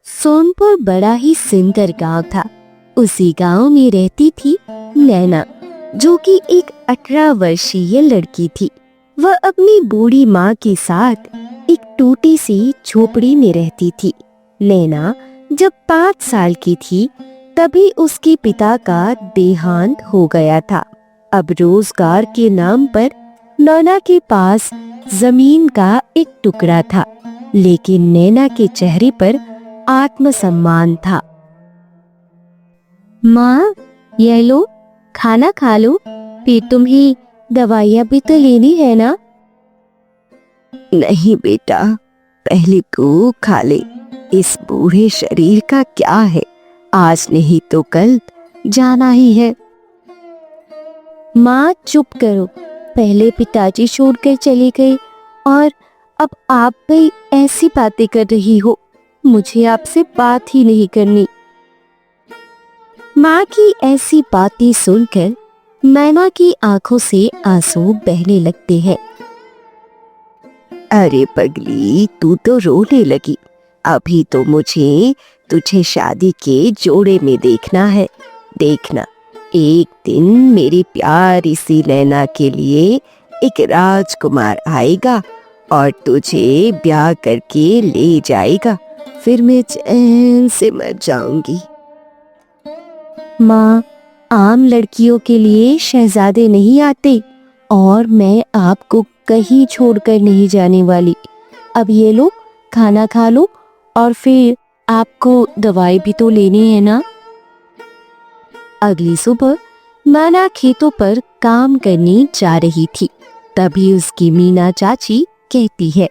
सोनपुर बड़ा ही सुंदर गांव था। उसी गांव में रहती थी नैना, जो कि एक 18 वर्षीय लड़की थी। वह अपनी बूढ़ी माँ के साथ एक टूटी सी झोपड़ी में रहती थी। नैना जब 5 साल की थी तभी उसके पिता का देहांत हो गया था। अब रोजगार के नाम पर नैना के पास जमीन का एक टुकड़ा था, लेकिन नैना के चेहरे पर आत्मसम्मान था। माँ, ये लो, खाना खा लो, फिर तुम्हें दवाइयाँ भी तो लेनी है ना। नहीं बेटा, पहले तू खा ले। इस बूढ़े शरीर का क्या है, आज नहीं तो कल जाना ही है। माँ चुप करो, पहले पिताजी छोड़कर चले गए और अब आप भी ऐसी बातें कर रही हो। मुझे आपसे बात ही नहीं करनी। माँ की ऐसी बातें सुनकर नैना की आंखों से आंसू बहने लगते हैं। अरे पगली, तू तो रोने लगी। अभी तो मुझे तुझे शादी के जोड़े में देखना है। देखना, एक दिन मेरी प्यारी सी नैना के लिए एक राजकुमार आएगा और तुझे ब्याह करके ले जाएगा। फिर मैं चैन से मर जाऊंगी। माँ, आम लड़कियों के लिए शहजादे नहीं आते और मैं आपको कहीं छोड़कर नहीं जाने वाली। अब ये लो, खाना खा लो और फिर आपको दवाई भी तो लेनी है ना। अगली सुबह नैना खेतों पर काम करने जा रही थी। तभी उसकी मीना चाची कहती है,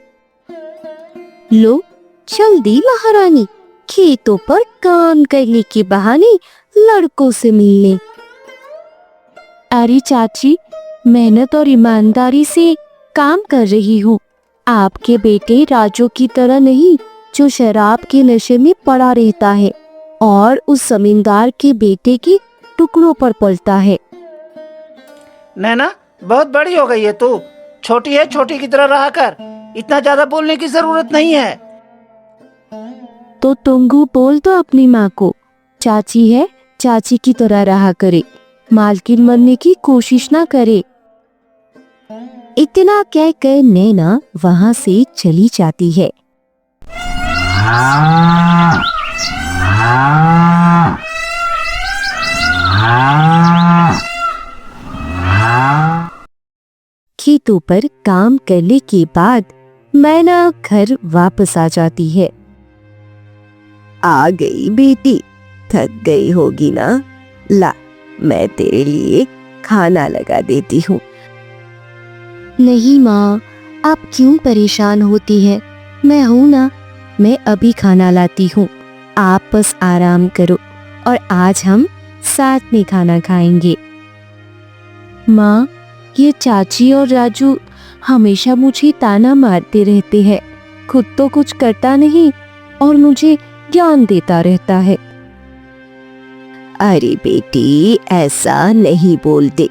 लो जल्दी महारानी, खेतों पर काम करने के बहाने लड़कों से मिलने। अरे चाची, मेहनत और ईमानदारी से काम कर रही हूँ। आपके बेटे राजू की तरह नहीं, जो शराब के नशे में पड़ा रहता है और उस जमींदार के बेटे के टुकड़ों पर पलता है। नैना, बहुत बड़ी हो गई है तू। छोटी है, छोटी की तरह रहा कर। इतना ज्यादा बोलने की जरूरत नहीं है। तो तुंगू बोल दो अपनी माँ को, चाची है, चाची की तरह रहा करे, मालकिन बनने की कोशिश ना करे। इतना कहकर नैना वहां से चली जाती है। खेतों पर काम करने के बाद नैना घर वापस आ जाती है। आ गई बेटी, थक गई होगी ना। ला, मैं तेरे लिए खाना लगा देती हूँ। नहीं माँ, आप क्यों परेशान होती हैं? मैं हूँ ना, मैं अभी खाना लाती हूँ। आप बस आराम करो और आज हम साथ में खाना खाएंगे। माँ, ये चाची और राजू हमेशा मुझे ताना मारते रहते हैं। खुद तो कुछ करता नहीं और मुझे ज्ञान देता रहता है। अरे बेटी, ऐसा नहीं बोलते।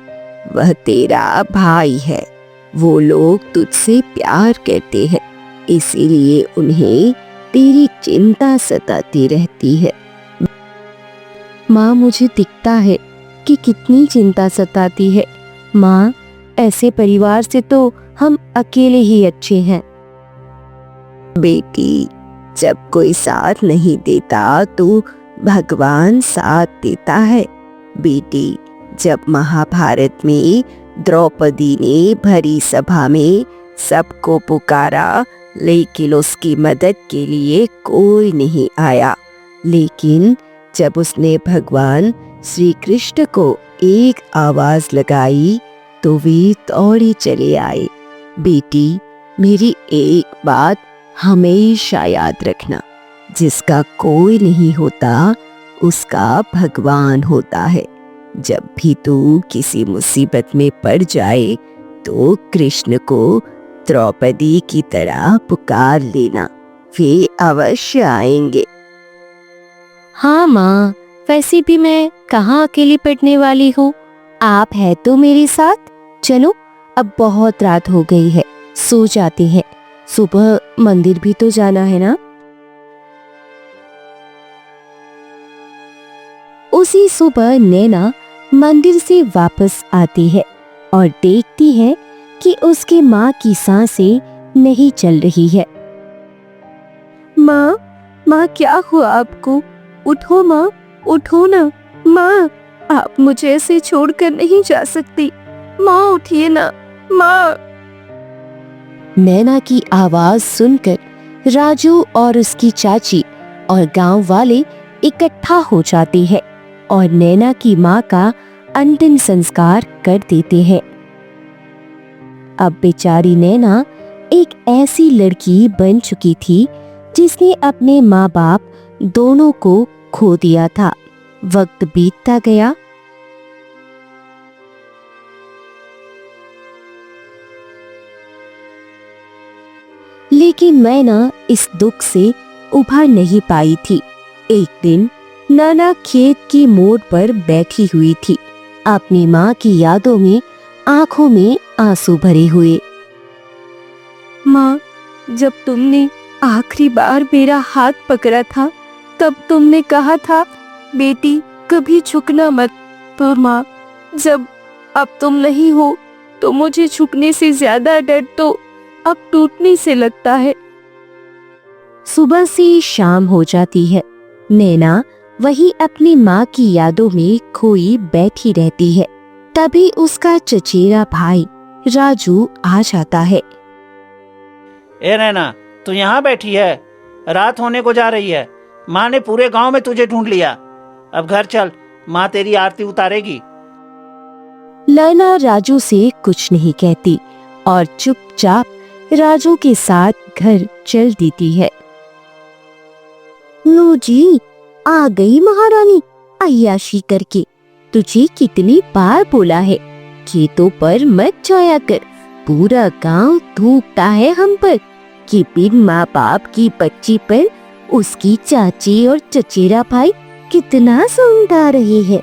वह तेरा भाई है। वो लोग तुझसे प्यार करते हैं, इसीलिए उन्हें तेरी चिंता सताती रहती है। माँ, मुझे दिखता है कि कितनी चिंता सताती है। माँ, ऐसे परिवार से तो हम अकेले ही अच्छे हैं। बेटी, जब कोई साथ नहीं देता तो भगवान साथ देता है। बेटी, जब महाभारत में द्रौपदी ने भरी सभा में सबको पुकारा, लेकिन उसकी मदद के लिए कोई नहीं आया। लेकिन जब उसने भगवान श्री कृष्ण को एक आवाज लगाई तो वे दौड़े चले आए। बेटी, मेरी एक बात हमेशा याद रखना, जिसका कोई नहीं होता उसका भगवान होता है। जब भी तू किसी मुसीबत में पड़ जाए तो कृष्ण को द्रौपदी की तरह पुकार लेना, वे अवश्य आएंगे। हाँ माँ, वैसे भी मैं कहाँ अकेली पड़ने वाली हूँ। आप है तो मेरे साथ। चलो अब बहुत रात हो गई है, सो जाते हैं, सुबह मंदिर भी तो जाना है ना। उसी सुबह नैना मंदिर से वापस आती है और देखती है कि उसकी माँ की सांसें नहीं चल रही है। माँ, माँ क्या हुआ आपको? उठो माँ, उठो ना। माँ, आप मुझे ऐसे छोड़कर नहीं जा सकती। माँ उठिए ना, माँ। नैना की आवाज सुनकर राजू और उसकी चाची और गांव वाले इकट्ठा हो जाते हैं और नैना की माँ का अंतिम संस्कार कर देते हैं। अब बेचारी नैना एक ऐसी लड़की बन चुकी थी जिसने अपने माँ बाप दोनों को खो दिया था। वक्त बीतता गया। लेकिन नैना इस दुख से उभर नहीं पाई थी। एक दिन नैना खेत की मोड़ पर बैठी हुई थी, अपनी माँ की यादों में आंखों में आंसू भरे हुए। माँ, जब तुमने आखिरी बार मेरा हाथ पकड़ा था तब तुमने कहा था, बेटी कभी झुकना मत। पर माँ, जब अब तुम नहीं हो तो मुझे झुकने से ज्यादा डर तो अब टूटने से लगता है। सुबह से शाम हो जाती है, नैना वही अपनी माँ की यादों में खोई बैठी रहती है। तभी उसका चचेरा भाई राजू आ जाता है। ए नैना, तू यहाँ बैठी है? रात होने को जा रही है। माँ ने पूरे गांव में तुझे ढूंढ लिया। अब घर चल, माँ तेरी आरती उतारेगी। नैना राजू से कुछ नहीं कहती और चुपचाप राजू के साथ घर चल देती है। लो जी, आ गई महारानी अय्याशी करके। तुझे कितनी बार बोला है खेतों पर मत जाया कर, पूरा गांव थूकता है हम पर कि बिन माँ बाप की बच्ची पर उसकी चाची और चचेरा भाई कितना समझा रहे हैं।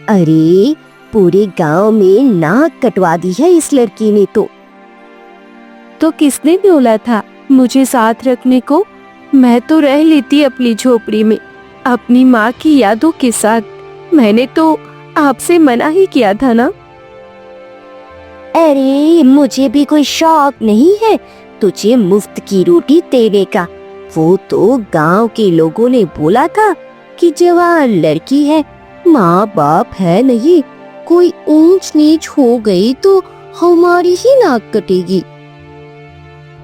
अरे पूरे गांव में नाक कटवा दी है इस लड़की ने तो किसने बोला था मुझे साथ रखने को? मैं तो रह लेती अपनी झोपड़ी में अपनी माँ की यादों के साथ। मैंने तो आपसे मना ही किया था ना। अरे मुझे भी कोई शौक नहीं है तुझे मुफ्त की रोटी देने का। वो तो गांव के लोगों ने बोला था कि जवान लड़की है, माँ बाप है नहीं, कोई ऊंच नीच हो गई तो हमारी ही नाक कटेगी।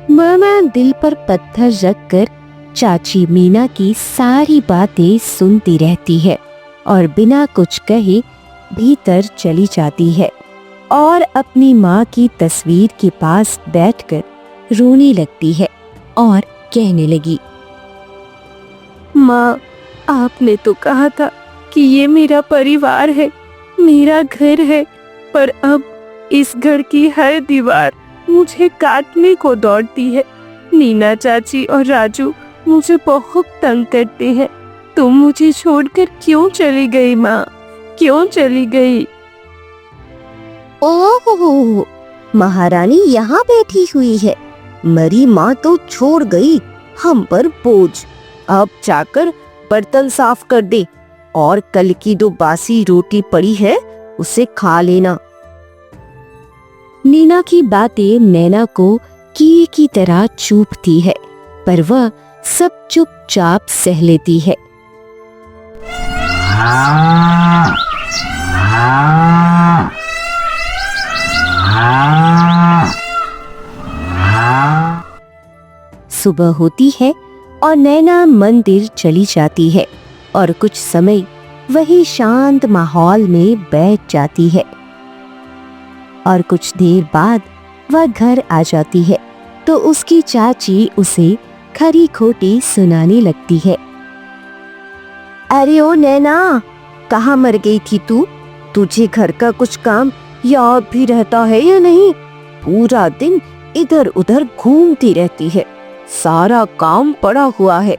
मामा दिल पर पत्थर रखकर चाची मीना की सारी बातें सुनती रहती है और बिना कुछ कहे भीतर चली जाती है और अपनी माँ की तस्वीर के पास बैठकर रोने लगती है और कहने लगी, माँ, आपने तो कहा था कि ये मेरा परिवार है, मेरा घर है, पर अब इस घर की हर दीवार मुझे काटने को दौड़ती है। नीना चाची और राजू मुझे बहुत तंग करते हैं। तुम मुझे छोड़कर क्यों चली गई माँ, क्यों चली गई? ओह, महारानी यहाँ बैठी हुई है। मरी माँ तो छोड़ गई हम पर बोझ। अब जाकर बर्तन साफ कर दे और कल की जो बासी रोटी पड़ी है उसे खा लेना। नीना की बातें नैना को कीड़े की तरह चुभती है, पर वह सब चुपचाप सह लेती है। सुबह होती है और नैना मंदिर चली जाती है और कुछ समय वही शांत माहौल में बैठ जाती है और कुछ देर बाद वह घर आ जाती है तो उसकी चाची उसे खरी खोटी सुनाने लगती है। अरे ओ नैना, कहाँ मर गई थी तू? तुझे घर का कुछ काम याद भी रहता है या नहीं? पूरा दिन इधर उधर घूमती रहती है, सारा काम पड़ा हुआ है।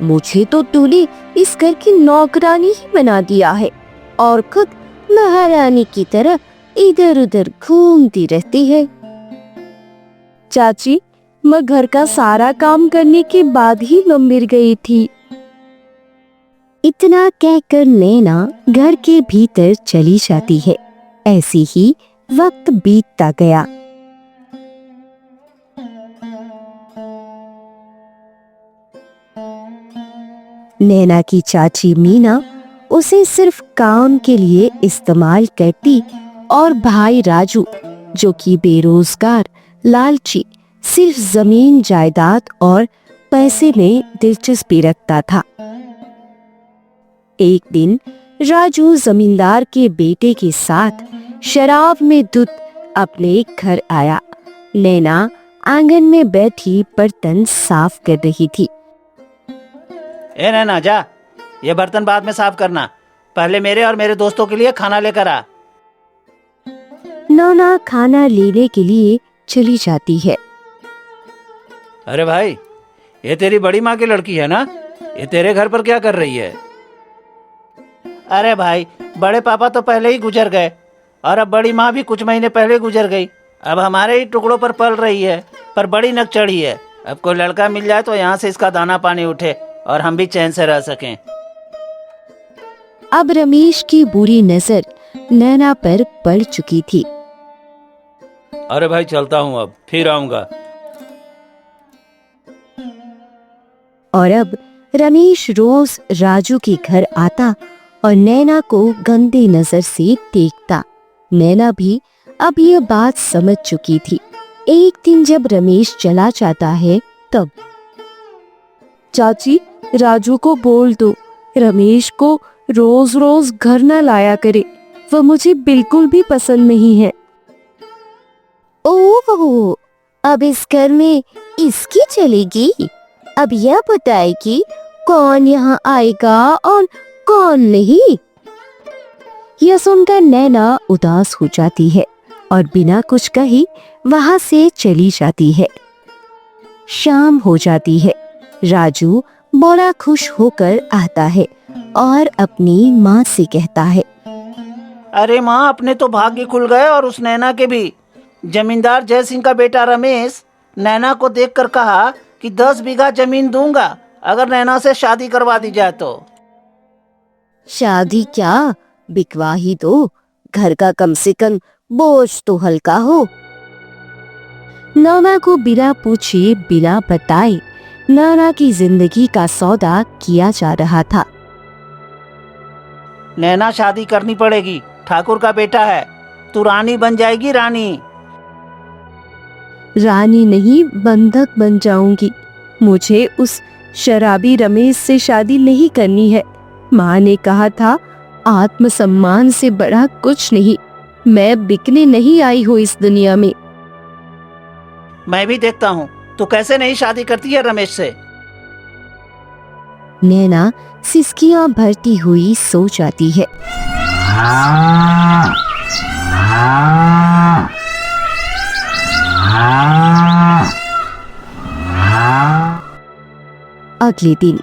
मुझे तो तूने इस घर की नौकरानी ही बना दिया है और खुद महारानी की तरह इधर उधर घूमती रहती है। चाची, मैं घर का सारा काम करने के बाद ही लंबिर गई थी। इतना कहकर नैना घर के भीतर चली जाती है। ऐसी ही वक्त बीतता गया। नैना की चाची मीना उसे सिर्फ काम के लिए इस्तेमाल करती और भाई राजू, जो कि बेरोजगार, लालची, सिर्फ जमीन जायदाद और पैसे में दिलचस्पी रखता था। एक दिन राजू जमींदार के बेटे के साथ शराब में धुत अपने घर आया। नैना आंगन में बैठी बर्तन साफ कर रही थी। ए नैना, जा, ये बर्तन बाद में साफ करना, पहले मेरे और मेरे दोस्तों के लिए खाना लेकर आ। नैना खाना लेने के लिए चली जाती है। अरे भाई, ये तेरी बड़ी माँ की लड़की है ना? ये तेरे घर पर क्या कर रही है? अरे भाई, बड़े पापा तो पहले ही गुजर गए और अब बड़ी माँ भी कुछ महीने पहले गुजर गई। अब हमारे ही टुकड़ों पर पल रही है, पर बड़ी नक चढ़ी है। अब कोई लड़का मिल जाए तो यहाँ से इसका दाना पानी उठे और हम भी चैन से रह सकें। अब रमेश की बुरी नजर नैना पर पड़ चुकी थी। अरे भाई, चलता हूँ, अब फिर आऊंगा। और अब रमेश रोज राजू के घर आता और नैना को गंदी नजर से देखता। नैना भी अब ये बात समझ चुकी थी। एक दिन जब रमेश चला जाता है तब, चाची, राजू को बोल दो रमेश को रोज रोज घर न लाया करे, वह मुझे बिल्कुल भी पसंद नहीं है। ओह, अब इस घर में इसकी चलेगी। अब यह बताएगी कौन यहाँ आएगा और कौन नहीं। यह सुनकर नैना उदास हो जाती है और बिना कुछ कही वहां से चली जाती है। शाम हो जाती है। राजू बड़ा खुश होकर आता है और अपनी माँ से कहता है, अरे माँ, अपने तो भाग्य खुल गए और उस नैना के भी। जमींदार जय सिंह का बेटा रमेश नैना को देखकर कहा कि 10 बीघा जमीन दूंगा अगर नैना से शादी करवा दी जाए तो। शादी क्या, बिकवा ही दो, घर का कम से कम बोझ तो हल्का हो। नैना को बिना पूछे बिना बताए नैना की जिंदगी का सौदा किया जा रहा था। नैना, शादी करनी पड़ेगी, ठाकुर का बेटा है, तू रानी बन जाएगी, रानी। रानी नहीं, बंधक बन जाऊंगी। मुझे उस शराबी रमेश से शादी नहीं करनी है। माँ ने कहा था, आत्मसम्मान से बड़ा कुछ नहीं। मैं बिकने नहीं आई हूँ इस दुनिया में। मैं भी देखता हूँ तू कैसे नहीं शादी करती है रमेश से। नैना सिसकियां भरती हुई सो जाती है। अगले दिन,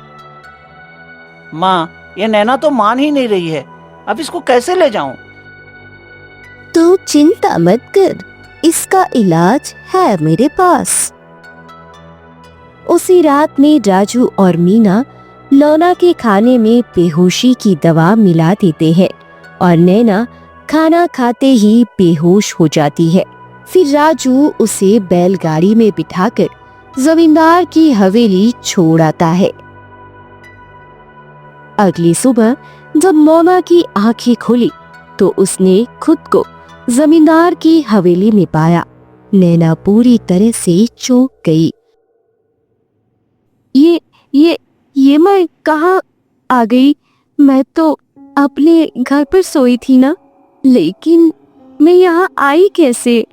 माँ, ये नैना तो मान ही नहीं रही है, अब इसको कैसे ले जाऊं? तू चिंता मत कर, इसका इलाज है मेरे पास। उसी रात में राजू और मीना नैना के खाने में बेहोशी की दवा मिला देते हैं और नैना खाना खाते ही बेहोश हो जाती है। फिर राजू उसे बैलगाड़ी में बिठाकर जमींदार की हवेली छोड़ आता है। अगली सुबह जब नैना की आंखें खुली तो उसने खुद को जमींदार की हवेली में पाया। नैना पूरी तरह से चौंक गई। ये मैं कहाँ आ गई? मैं तो अपने घर पर सोई थी ना, लेकिन मैं यहाँ आई कैसे?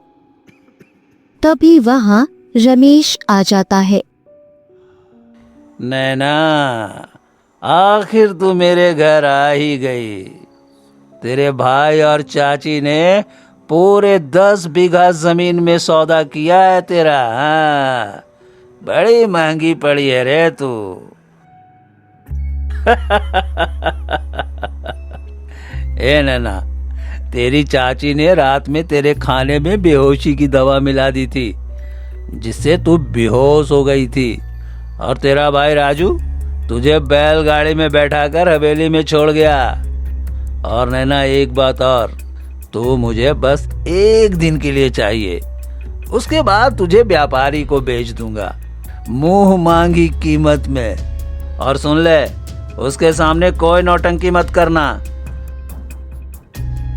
तभी वहाँ रमेश आ जाता है। नैना, आखिर तू मेरे घर आ ही गई। तेरे भाई और चाची ने पूरे 10 बीघा जमीन में सौदा किया है तेरा। हाँ, बड़ी महंगी पड़ी है रे तू। ए नैना, तेरी चाची ने रात में तेरे खाने में बेहोशी की दवा मिला दी थी, जिससे तू बेहोश हो गई थी। और तेरा भाई राजू तुझे बैलगाड़ी में बैठाकर हवेली में छोड़ गया। और नैना एक बात और, तू मुझे बस एक दिन के लिए चाहिए, उसके बाद तुझे व्यापारी को बेच दूंगा मुंह मांगी कीमत में। और सुन ले, उसके सामने कोई नौटंकी मत करना।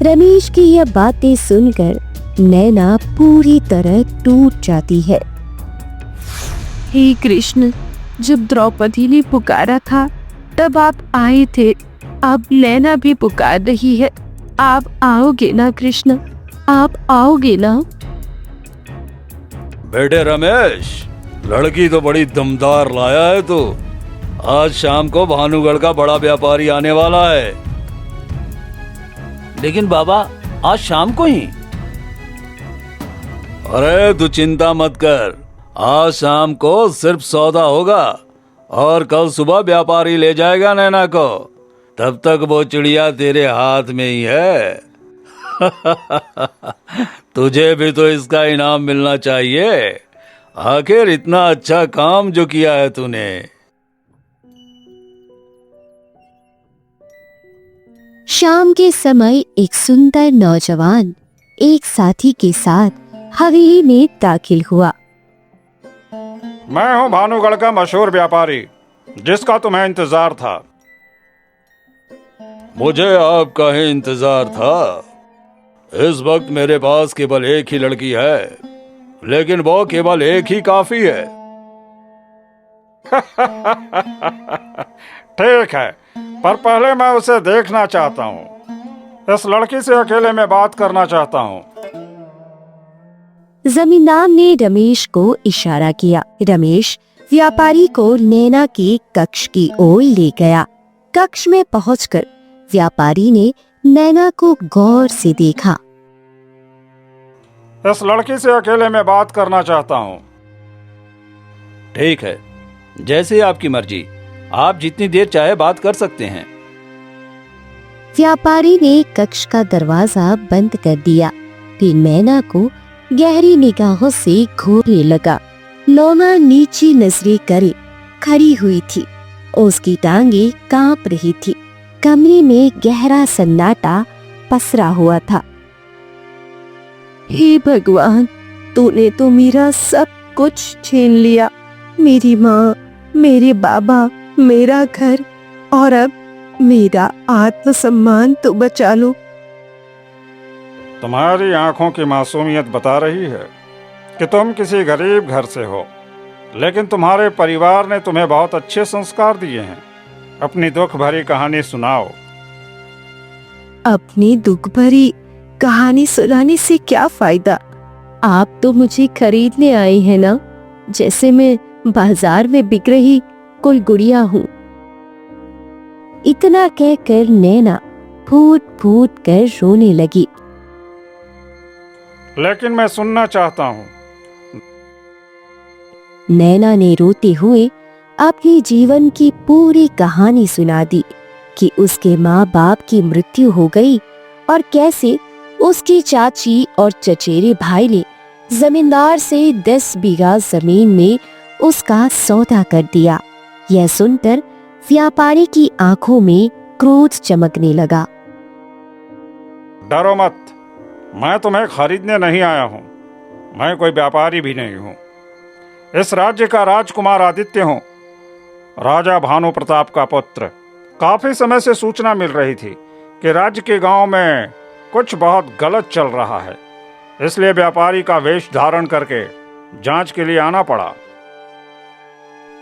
रमेश की यह बातें सुनकर नैना पूरी तरह टूट जाती है। हे कृष्ण, जब द्रौपदी ने पुकारा था तब आप आए थे, अब नैना भी पुकार रही है। आप आओगे ना कृष्ण, आप आओगे ना? बेटे रमेश, लड़की तो बड़ी दमदार लाया है तू। आज शाम को भानुगढ़ का बड़ा व्यापारी आने वाला है। लेकिन बाबा, आज शाम को ही? अरे तू चिंता मत कर, आज शाम को सिर्फ सौदा होगा और कल सुबह व्यापारी ले जाएगा नैना को। तब तक वो चिड़िया तेरे हाथ में ही है। तुझे भी तो इसका इनाम मिलना चाहिए। आखिर इतना अच्छा काम जो किया है तूने। शाम के समय एक सुंदर नौजवान एक साथी के साथ हवेली में दाखिल हुआ। मैं हूं भानुगढ़ का मशहूर व्यापारी, जिसका तुम्हें इंतजार था। मुझे आपका ही इंतजार था। इस वक्त मेरे पास केवल एक ही लड़की है, लेकिन वो केवल एक ही काफी है। ठीक है, पर पहले मैं उसे देखना चाहता हूँ। इस लड़की से अकेले में बात करना चाहता हूँ। जमींदार ने रमेश को इशारा किया। रमेश व्यापारी को नैना के कक्ष की ओर ले गया। कक्ष में पहुंचकर व्यापारी ने नैना को गौर से देखा। इस लड़की से अकेले में बात करना चाहता हूँ। ठीक है, जैसे आपकी मर्जी, आप जितनी देर चाहे बात कर सकते हैं। व्यापारी ने कक्ष का दरवाजा बंद कर दिया। फिर नैना को गहरी निगाहों से घूरने लगा। नैना नीची नजरें करे खड़ी हुई थी। उसकी टांगे कांप रही थी। कमरे में गहरा सन्नाटा पसरा हुआ था। हे भगवान, तूने तो मेरा सब कुछ छीन लिया। मेरी माँ, मेरे बाबा, मेरा घर, और अब मेरा आत्मसम्मान तो बचा लो। तुम्हारी आंखों की मासूमियत बता रही है कि तुम किसी गरीब घर से हो, लेकिन तुम्हारे परिवार ने तुम्हें बहुत अच्छे संस्कार दिए हैं। अपनी दुख भरी कहानी सुनाओ। अपनी दुख भरी कहानी सुनाने से क्या फायदा? आप तो मुझे खरीदने आए हैं ना, जैसे मैं बाजार में बिक रही कोई गुड़िया हूँ। इतना कहकर नैना फूट फूट कर रोने लगी। लेकिन मैं सुनना चाहता हूँ। नैना ने रोते हुए अपने जीवन की पूरी कहानी सुना दी कि उसके माँ बाप की मृत्यु हो गई और कैसे उसकी चाची और चचेरे भाई ने जमींदार से 10 बीघा जमीन में उसका सौदा कर दिया। यह सुनकर व्यापारी की आंखों में क्रोध चमकने लगा। डरो मत, मैं तुम्हें खरीदने नहीं आया हूँ। मैं कोई व्यापारी भी नहीं हूँ। इस राज्य का राजकुमार आदित्य हूँ, राजा भानु प्रताप का पुत्र। काफी समय से सूचना मिल रही थी कि राज्य के गांव में कुछ बहुत गलत चल रहा है, इसलिए व्यापारी का वेश धारण करके जांच के लिए आना पड़ा।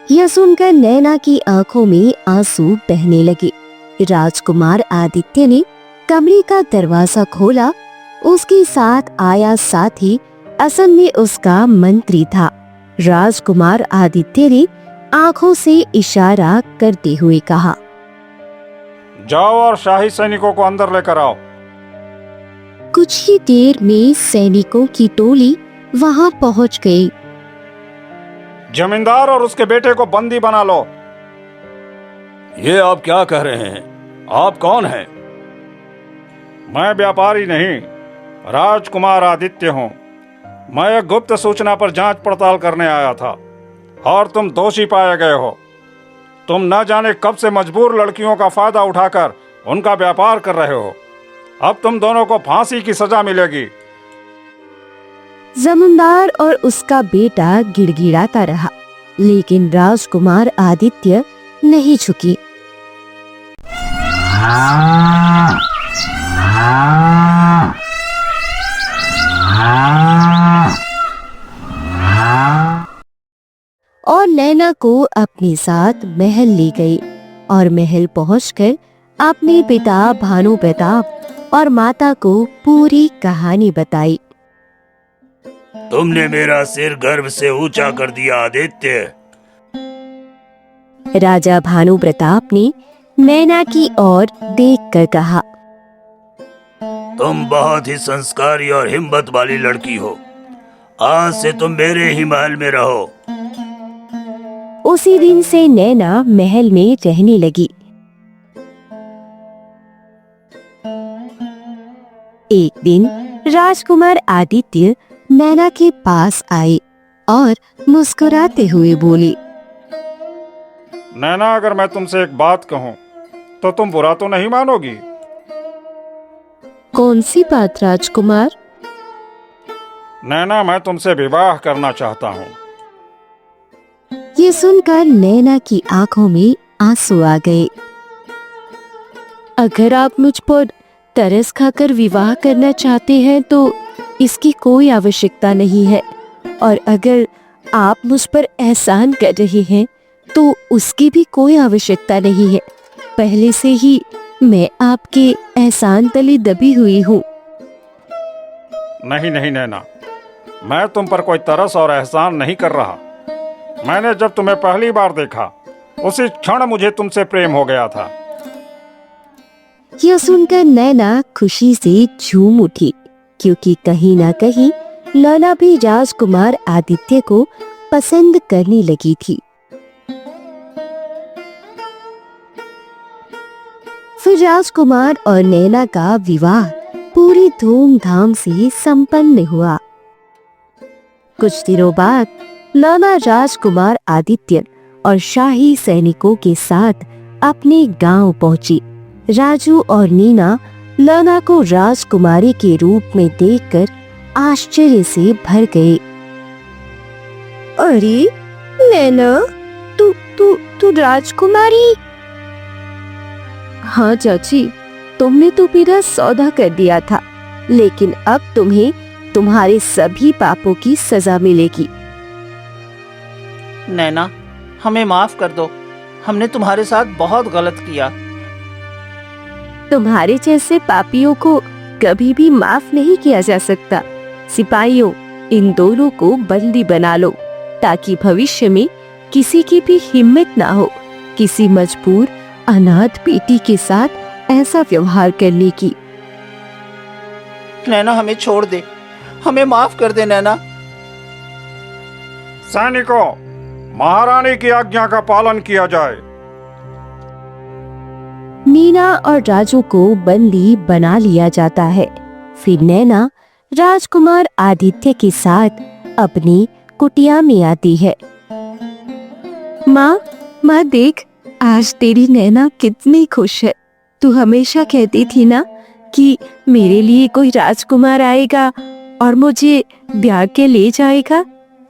यह सुनकर नैना की आंखों में आंसू बहने लगे। राजकुमार आदित्य ने कमरे का दरवाजा खोला। उसके साथ आया साथी असल में उसका मंत्री था। राजकुमार आदित्य ने आंखों से इशारा करते हुए कहा, जाओ और शाही सैनिकों को अंदर लेकर आओ। कुछ ही देर में सैनिकों की टोली वहां पहुंच गई। जमींदार और उसके बेटे को बंदी बना लो। ये आप क्या कह रहे हैं? आप कौन हैं? मैं व्यापारी नहीं, राजकुमार आदित्य हूँ। मैं एक गुप्त सूचना पर जांच पड़ताल करने आया था और तुम दोषी पाए गए हो। तुम न जाने कब से मजबूर लड़कियों का फायदा उठाकर उनका व्यापार कर रहे हो। अब तुम दोनों को फांसी की सजा मिलेगी। जमींदार और उसका बेटा गिड़गिड़ाता रहा, लेकिन राजकुमार आदित्य नहीं झुकी। और नैना को अपने साथ महल ले गई और महल पहुंचकर अपने पिता भानु प्रताप और माता को पूरी कहानी बताई। तुमने मेरा सिर गर्व से ऊंचा कर दिया आदित्य। राजा भानु प्रताप ने नैना की ओर देखकर कहा, तुम बहुत ही संस्कारी और हिम्मत वाली लड़की हो। आज से तुम मेरे ही महल में रहो। उसी दिन से नैना महल में रहने लगी। एक दिन राजकुमार आदित्य नैना के पास आए और मुस्कुराते हुए बोले, नैना, अगर मैं तुमसे एक बात कहूँ तो तुम बुरा तो नहीं मानोगी? कौन सी बात राजकुमार? नैना, मैं तुमसे विवाह करना चाहता हूँ। ये सुनकर नैना की आंखों में आंसू आ गए। अगर आप मुझ पर तरस खाकर विवाह करना चाहते हैं तो इसकी कोई आवश्यकता नहीं है, और अगर आप मुझ पर एहसान कर रहे हैं तो उसकी भी कोई आवश्यकता नहीं है। पहले से ही मैं आपके एहसान तले दबी हुई हूँ। नहीं नहीं नैना, मैं तुम पर कोई तरस और एहसान नहीं कर रहा। मैंने जब तुम्हें पहली बार देखा उसी क्षण मुझे तुमसे प्रेम हो गया था। यह सुनकर नैना खुशी से झूम उठी, क्योंकि कहीं ना कहीं नैना भी राजकुमार आदित्य को पसंद करने लगी थी। फिर राजकुमार और नैना का विवाह पूरी धूमधाम से संपन्न हुआ। कुछ दिनों बाद नैना राजकुमार आदित्य और शाही सैनिकों के साथ अपने गांव पहुंची। राजू और नीना नैना को राजकुमारी के रूप में देखकर आश्चर्य से भर गए। अरे नैना, तू राजकुमारी? हाँ चाची, तुमने तो मेरा सौदा कर दिया था, लेकिन अब तुम्हें तुम्हारे सभी पापों की सजा मिलेगी। नैना, हमें माफ कर दो। हमने तुम्हारे साथ बहुत गलत किया। तुम्हारे जैसे पापियों को कभी भी माफ नहीं किया जा सकता। सिपाहियों, इन दोनों को बंदी बना लो, ताकि भविष्य में किसी की भी हिम्मत ना हो किसी मजबूर अनाथ बेटी के साथ ऐसा व्यवहार करने की। नैना, हमें छोड़ दे, हमें माफ कर दे नैना। सैनिकों, महारानी की आज्ञा का पालन किया जाए। नीना और राजू को बंदी बना लिया जाता है। फिर नैना राजकुमार आदित्य के साथ अपनी कुटिया में आती है। माँ देख, आज तेरी नैना कितनी खुश है। तू हमेशा कहती थी ना कि मेरे लिए कोई राजकुमार आएगा और मुझे ब्याह के ले जाएगा।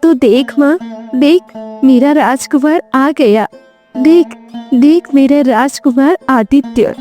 तो देख माँ, देख मेरा राजकुमार आ गया। देख मेरा राजकुमार आदित्य।